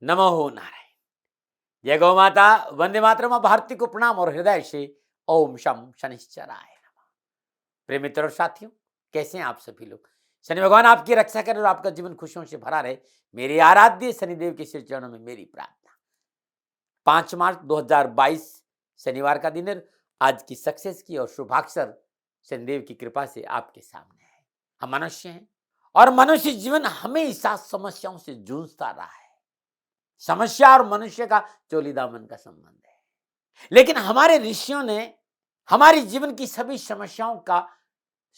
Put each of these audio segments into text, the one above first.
नमो नारायण। जय गौ माता, वंदे मातरम। भारती को प्रणाम और हृदय से ओम शम शनिश्चराय नमः। प्रिय मित्रों और साथियों, कैसे हैं आप सभी लोग। शनि भगवान आपकी रक्षा करे और आपका जीवन खुशियों से भरा रहे, मेरी आराध्य शनिदेव के श्री चरणों में मेरी प्रार्थना। 5 मार्च 2022 शनिवार का दिन है। आज की सक्सेस की और शुभाक्षर शनिदेव की कृपा से आपके सामने है। हम मनुष्य हैं और मनुष्य जीवन हमेशा समस्याओं से जूझता रहा है। समस्या और मनुष्य का चोली दामन का संबंध है, लेकिन हमारे ऋषियों ने हमारे जीवन की सभी समस्याओं का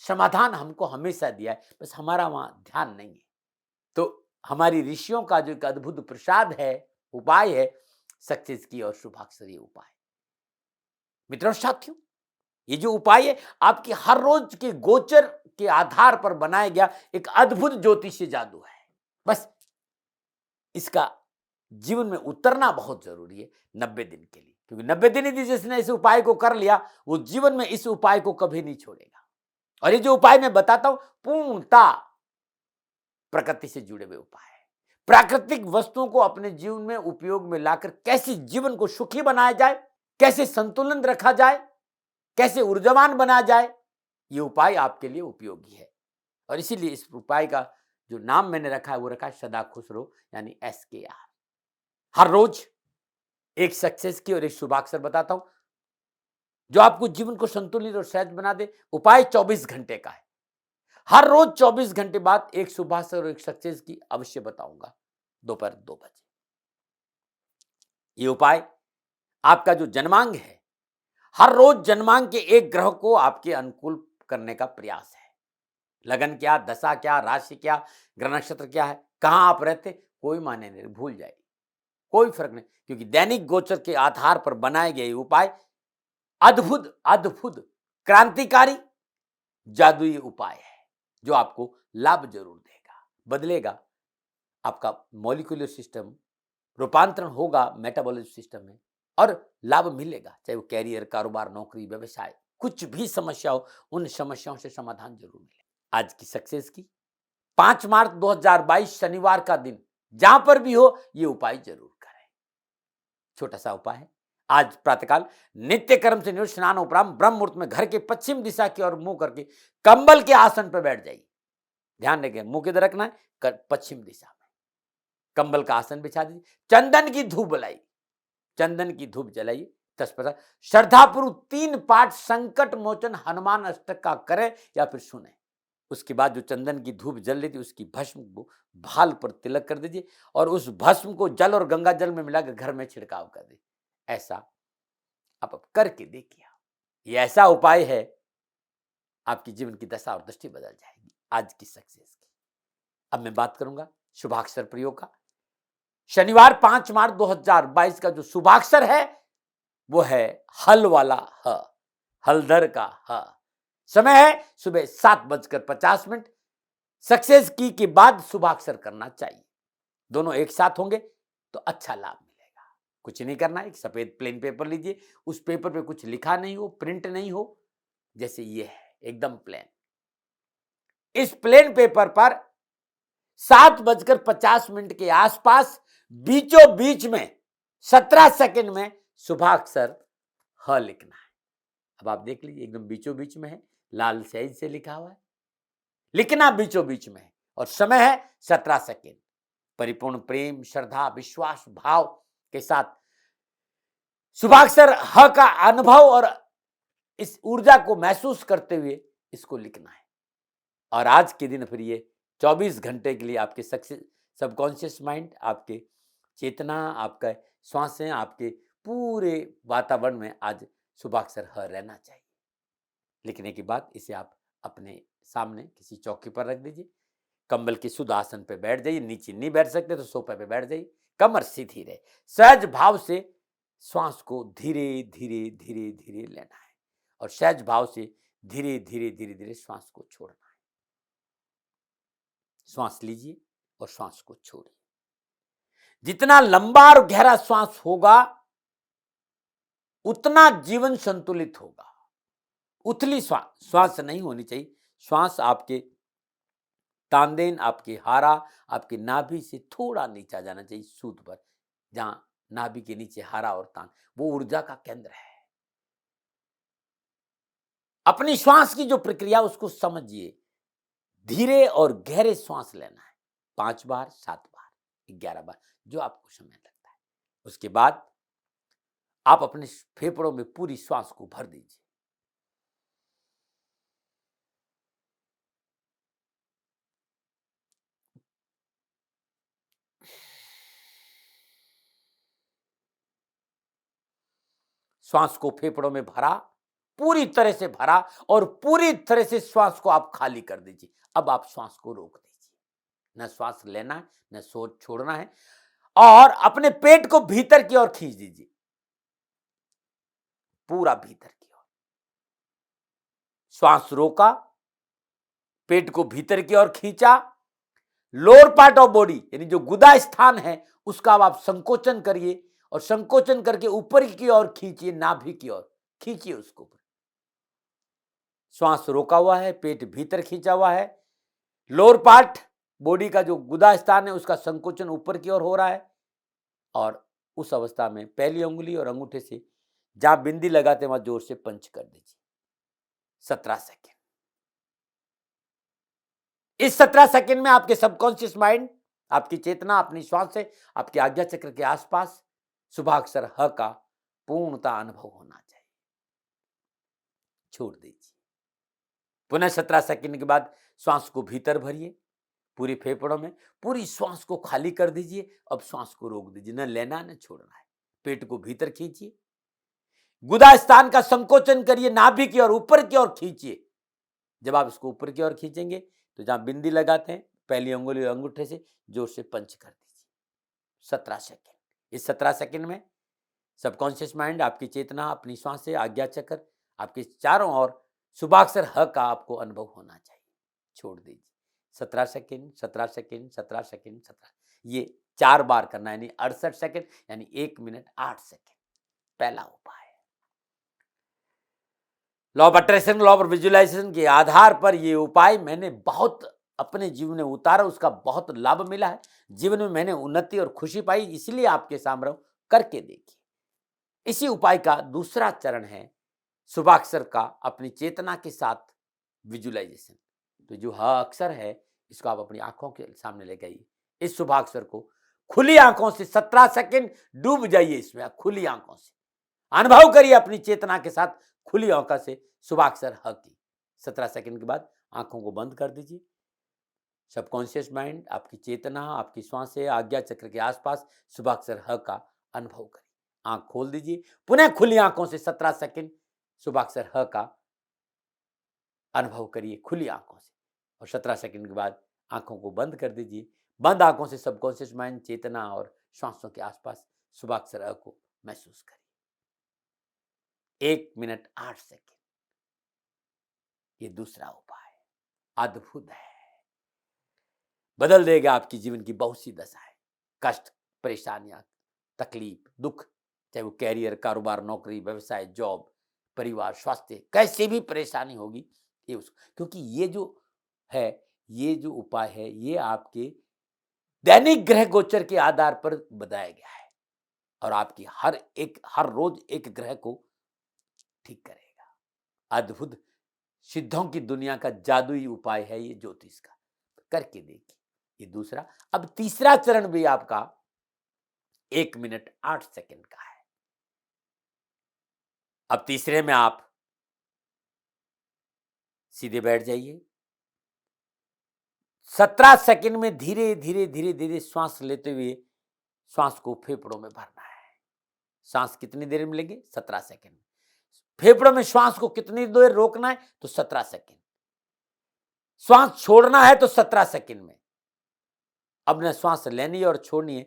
समाधान हमको हमेशा दिया है, बस हमारा वहां ध्यान नहीं है। तो हमारी ऋषियों का जो एक अद्भुत प्रसाद है, उपाय है, सक्सेस की और शुभाक्षरी उपाय। मित्रों साथियों, ये जो उपाय है आपकी हर रोज के गोचर के आधार पर बनाया गया एक अद्भुत ज्योतिषीय जादू है। बस इसका जीवन में उतरना बहुत जरूरी है 90 दिन के लिए, क्योंकि 90 दिन यदि जिसने इस उपाय को कर लिया वो जीवन में इस उपाय को कभी नहीं छोड़ेगा। और ये जो उपाय मैं बताता हूं पूर्णता प्रकृति से जुड़े हुए उपाय है। प्राकृतिक वस्तुओं को अपने जीवन में उपयोग में लाकर कैसे जीवन को सुखी बनाया जाए, कैसे संतुलन रखा जाए, कैसे ऊर्जावान बनाया जाए, ये उपाय आपके लिए उपयोगी है। और इसीलिए इस उपाय का जो नाम मैंने रखा है वो रखा है सदा खुश रहो, यानी SKR। हर रोज एक सक्सेस की और एक शुभाक्षर बताता हूं जो आपको जीवन को संतुलित और सहज बना दे। उपाय 24 घंटे का है। हर रोज 24 घंटे बाद एक शुभाक्षर और एक सक्सेस की अवश्य बताऊंगा दोपहर 2 बजे। ये उपाय आपका जो जन्मांग है, हर रोज जन्मांग के एक ग्रह को आपके अनुकूल करने का प्रयास है। लगन क्या, दशा क्या, राशि क्या, ग्रह नक्षत्र क्या है, कहां आप रहते, कोई मायने नहीं, भूल जाइए, कोई फर्क नहीं, क्योंकि दैनिक गोचर के आधार पर बनाए गए उपाय अद्भुत अद्भुत क्रांतिकारी जादुई उपाय है जो आपको लाभ जरूर देगा, बदलेगा आपका मॉलिक्यूलर सिस्टम, रूपांतरण होगा मेटाबॉलिज्म सिस्टम में और लाभ मिलेगा। चाहे वो कैरियर, कारोबार, नौकरी, व्यवसाय, कुछ भी समस्या हो, उन समस्याओं से समाधान जरूर मिले। आज की सक्सेस की 5 मार्च 2022 शनिवार का दिन जहां पर भी हो ये उपाय जरूर करें। छोटा सा उपाय है। आज प्रातःकाल नित्य कर्म से निवृत्त स्नान उपरांत ब्रह्म मुहूर्त में घर के पश्चिम दिशा की ओर मुंह करके कंबल के आसन पर बैठ जाइए। ध्यान रखें, मुंह किधर रखना है, पश्चिम दिशा में। कंबल का आसन बिछा दीजिए, चंदन की धूप जलाइए, चंदन की धूप जलाइए। तत्पश्चात श्रद्धापूर्वक 3 पाठ संकट मोचन हनुमान अष्टक का करें या फिर सुने। उसके बाद जो चंदन की धूप जल रही थी उसकी भस्म को भाल पर तिलक कर दीजिए और उस भस्म को जल और गंगा जल में मिलाकर घर में छिड़काव कर दीजिए। ऐसा आप करके देखिए। ये ऐसा उपाय है आपकी जीवन की दशा और दृष्टि बदल जाएगी। आज की सक्सेस की अब मैं बात करूंगा शुभाक्षर प्रयोग का। शनिवार 5 मार्च 2022 का जो शुभाक्षर है वो है हल वाला ह, हलधर का ह। समय है सुबह 7:50। सक्सेस की के बाद शुभाक्षर करना चाहिए। दोनों एक साथ होंगे तो अच्छा लाभ मिलेगा। कुछ नहीं करना है, एक सफेद प्लेन पेपर लीजिए, उस पेपर पे कुछ लिखा नहीं हो, प्रिंट नहीं हो, जैसे ये है एकदम प्लेन। इस प्लेन पेपर पर 7:50 के आसपास बीचों बीच में 17 सेकंड में शुभाक्षर ह लिखना है। अब आप देख लीजिए एकदम बीचों बीच में है, लाल स्याही से लिखा हुआ है, लिखना बीचों बीच में है और समय है 17 सेकंड। परिपूर्ण प्रेम, श्रद्धा, विश्वास, भाव के साथ शुभाक्षर ह का अनुभव और इस ऊर्जा को महसूस करते हुए इसको लिखना है। और आज के दिन फिर ये 24 घंटे के लिए आपके सबकॉन्शियस माइंड, आपके चेतना, आपका श्वासें, आपके पूरे वातावरण में आज शुभाक्षर ह रहना चाहिए। लिखने के बाद इसे आप अपने सामने किसी चौकी पर रख दीजिए। कंबल के शुद्ध आसन पर बैठ जाइए, नीचे नहीं बैठ सकते तो सोफे पे बैठ जाइए, कमर सीधी रहे। सहज भाव से श्वास को धीरे धीरे धीरे धीरे लेना है और सहज भाव से धीरे धीरे धीरे धीरे श्वास को छोड़ना है। श्वास लीजिए और श्वास को छोड़िए। जितना लंबा और गहरा श्वास होगा उतना जीवन संतुलित होगा। उथली श्वास नहीं होनी चाहिए। श्वास आपके तानदेन आपके हारा आपकी नाभि से थोड़ा नीचा जाना चाहिए, सूत पर, जहां नाभि के नीचे हारा और तान, वो ऊर्जा का केंद्र है। अपनी श्वास की जो प्रक्रिया उसको समझिए। धीरे और गहरे श्वास लेना है, 5 बार, 7 बार, 11 बार, जो आपको समय लगता है। उसके बाद आप अपने फेफड़ों में पूरी श्वास को भर दीजिए। श्वास को फेफड़ों में भरा, पूरी तरह से भरा, और पूरी तरह से श्वास को आप खाली कर दीजिए। अब आप श्वास को रोक दीजिए, न श्वास लेना है न छोड़ना है, और अपने पेट को भीतर की ओर खींच दीजिए, पूरा भीतर की ओर। श्वास रोका, पेट को भीतर की ओर खींचा, लोअर पार्ट ऑफ बॉडी यानी जो गुदा स्थान है उसका अब आप संकोचन करिए, और संकोचन करके ऊपर की ओर खींचिए, नाभि की ओर खींचिए उसको। श्वास रोका हुआ है, पेट भीतर खींचा हुआ है, लोअर पार्ट बॉडी का जो गुदा स्थान है उसका संकोचन ऊपर की ओर हो रहा है, और उस अवस्था में पहली उंगली और अंगूठे से जहां बिंदी लगाते वहां जोर से पंच कर दीजिए, 17 सेकेंड। इस 17 सेकेंड में आपके सबकॉन्शियस माइंड, आपकी चेतना अपनी श्वास से आपके आज्ञा चक्र के आसपास शुभाक्षर ह का पूर्णता अनुभव होना चाहिए। छोड़ दीजिए। पुनः 17 सेकेंड के बाद श्वास को भीतर भरिए, पूरी फेफड़ों में पूरी श्वास को खाली कर दीजिए। अब श्वास को रोक दीजिए, न लेना न छोड़ना है। पेट को भीतर खींचिए, गुदा स्थान का संकोचन करिए, नाभि की ओर ऊपर की ओर खींचिए। जब आप इसको ऊपर की ओर खींचेंगे तो जहां बिंदी लगाते हैं पहली उंगली और अंगूठे से जोर से पंच कर दीजिए, 17 सेकेंड। इस 17 सेकेंड में सबकॉन्शियस माइंड, आपकी चेतना अपनी श्वास से आज्ञा चक्र आपके चारों ओर शुभाक्षर ह का आपको अनुभव होना चाहिए। छोड़ दीजिए। 17 सेकेंड, 17 सेकेंड, 17 सेकेंड, 17, ये 4 बार करना है, यानी 68 सेकेंड, यानी 1 मिनट 8 सेकेंड। पहला उपाय। Law of attraction, law of visualization के आधार पर ये उपाय मैंने बहुत अपने जीवन में उतारा, उसका बहुत लाभ मिला है। जीवन में मैंने उन्नति और खुशी पाई, इसलिए आपके सामने करके देखिए। इसी उपाय का दूसरा चरण है शुभाक्षर का अपनी चेतना के साथ विजुअलाइजेशन। तो जो ह अक्षर है इसको आप अपनी आंखों के सामने लेके आइए। इस शुभाक्षर को खुली आंखों से 17 सेकंड डूब जाइए इसमें, खुली आंखों से अनुभव करिए अपनी चेतना के साथ, खुली आंखों से शुभाक्षर ह की। 17 सेकंड के बाद आंखों को बंद कर दीजिए। सबकॉन्शियस माइंड, आपकी चेतना आपकी श्वास से आज्ञा चक्र के आसपास शुभाक्षर ह का अनुभव करिए। आंख खोल दीजिए, पुनः खुली आंखों से 17 सेकंड शुभाक्षर ह का अनुभव करिए खुली आंखों से, और 17 सेकंड के बाद आंखों को बंद कर दीजिए। बंद आंखों से सबकॉन्शियस माइंड, चेतना और श्वासों के आसपास शुभाक्षर अ को महसूस करिए। 1 मिनट 8 सेकंड। ये दूसरा उपाय अद्भुत है, बदल देगा आपकी जीवन की बहुत सी दशाएं, कष्ट, परेशानियां, तकलीफ, दुख, चाहे वो कैरियर, कारोबार, नौकरी, व्यवसाय, जॉब, परिवार, स्वास्थ्य, कैसे भी परेशानी होगी ये उसको, क्योंकि ये जो है, ये जो उपाय है, ये आपके दैनिक ग्रह गोचर के आधार पर बताया गया है, और आपकी हर रोज एक ग्रह को ठीक करेगा। अद्भुत सिद्धों की दुनिया का जादुई उपाय है ये ज्योतिष का, करके देखिए। ये दूसरा। अब तीसरा चरण भी आपका 1 मिनट 8 सेकंड का है। अब तीसरे में आप सीधे बैठ जाइए। 17 सेकंड में धीरे धीरे धीरे धीरे श्वास लेते हुए श्वास को फेफड़ों में भरना है। सांस कितनी देर में लेंगे? 17 सेकंड। फेफड़ों में श्वास को कितनी देर रोकना है? तो 17 सेकंड। श्वास छोड़ना है तो 17 सेकंड में। अब न श्वास लेनी है और छोड़नी है,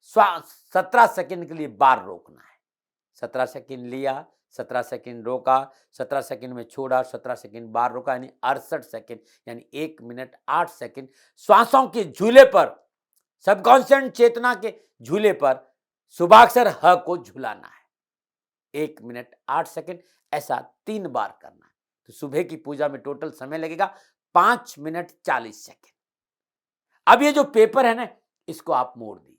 श्वास 17 सेकंड के लिए बार रोकना है। 17 सेकंड लिया, 17 सेकंड रोका, 17 सेकंड में छोड़ा, 17 सेकंड बार रोका, यानी 68 सेकंड, यानी 1 मिनट 8 सेकंड श्वासों के झूले पर, सबकॉन्शियस चेतना के झूले पर शुभाक्षर ह को झुलाना है। 1 मिनट 8 सेकंड, ऐसा 3 बार करना है। तो सुबह की पूजा में टोटल समय लगेगा 5 मिनट 40 सेकंड। अब ये जो पेपर है ना, इसको आप मोड़ दीजिए,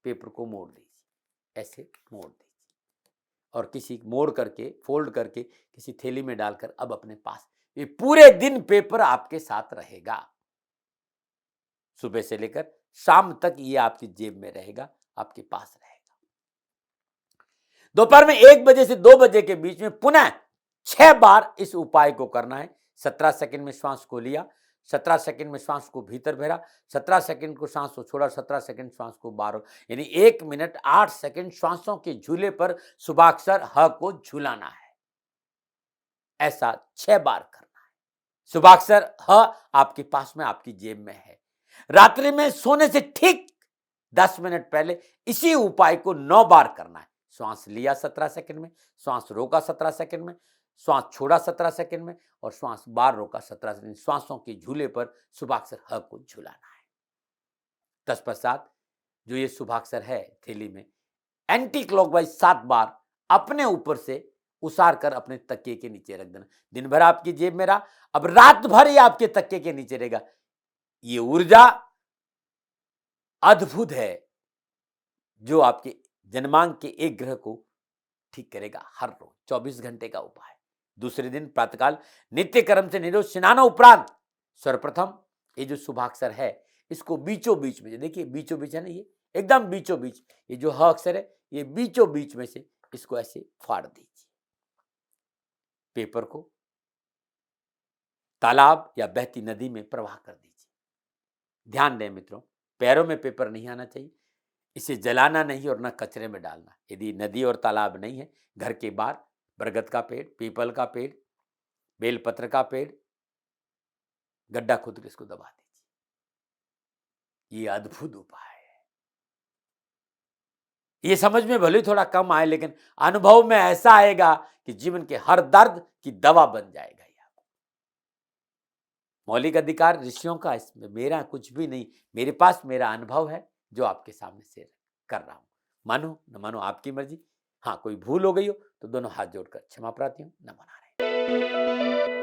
पेपर को मोड़ दीजिए, ऐसे मोड़ दीजिए और किसी मोड़ करके फोल्ड करके किसी थैली में डालकर अब अपने पास, ये पूरे दिन पेपर आपके साथ रहेगा, सुबह से लेकर शाम तक ये आपकी जेब में रहेगा, आपके पास रहेगा। दोपहर में 1 बजे से 2 बजे के बीच में पुनः 6 बार इस उपाय को करना है। 17 सेकंड में श्वास को लिया, 17 सेकंड में श्वास को भीतर भरा, 17 सेकंड को श्वास को छोड़ा, 17 सेकंड श्वास को बाहर, यानी 1 मिनट 8 सेकंड श्वासों के झूले पर सुभाक्षर ह को झूलाना है। ऐसा 6 बार करना है। सुभाक्षर ह आपके पास में, आपकी जेब में है। रात्रि में सोने से ठीक 10 मिनट पहले इसी उपाय को 9 बार करना है। श्वास लिया 17 सेकंड में, श्वास रोका 17 सेकंड में, श्वास छोड़ा 17 सेकंड में और श्वास बाहर रोका 17 सेकंड। श्वासों के झूले पर शुभाक्षर ह को झुलाना है। तत्पश्चात जो ये शुभाक्षर है थैली में एंटी क्लॉकवाइज 7 बार अपने ऊपर से उसार कर अपने तकिए के नीचे रख देना। दिन भर आपकी जेब में रहा, अब रात भर ये आपके तकिए के नीचे रहेगा। ये ऊर्जा अद्भुत है जो आपके जन्मांक के एक ग्रह को ठीक करेगा। हर रोज 24 घंटे का उपाय। दूसरे दिन प्रातःकाल नित्य कर्म से निरोध स्नान उपरांत सर्वप्रथम ये जो शुभाक्षर है इसको बीचों बीच में, देखिए बीचों बीच है ना, ये एकदम बीचों बीच, ये जो ह अक्षर है ये बीचों बीच में से इसको ऐसे फाड़ दीजिए। पेपर को तालाब या बहती नदी में प्रवाह कर दीजिए। ध्यान दें मित्रों, पैरों में पेपर नहीं आना चाहिए, इसे जलाना नहीं और न कचरे में डालना। यदि नदी और तालाब नहीं है, घर के बाहर बरगद का पेड़, पीपल का पेड़, बेलपत्र का पेड़, गड्ढा खोद के इसको दबा दीजिए। ये अद्भुत उपाय है। ये समझ में भले थोड़ा कम आए लेकिन अनुभव में ऐसा आएगा कि जीवन के हर दर्द की दवा बन जाएगा। मौलिक अधिकार ऋषियों का, इसमें मेरा कुछ भी नहीं, मेरे पास मेरा अनुभव है जो आपके सामने शेयर कर रहा हूं। मानो न मानो आपकी मर्जी। हाँ, कोई भूल हो गई हो तो दोनों हाथ जोड़कर क्षमा प्रार्थी हूं। नमन।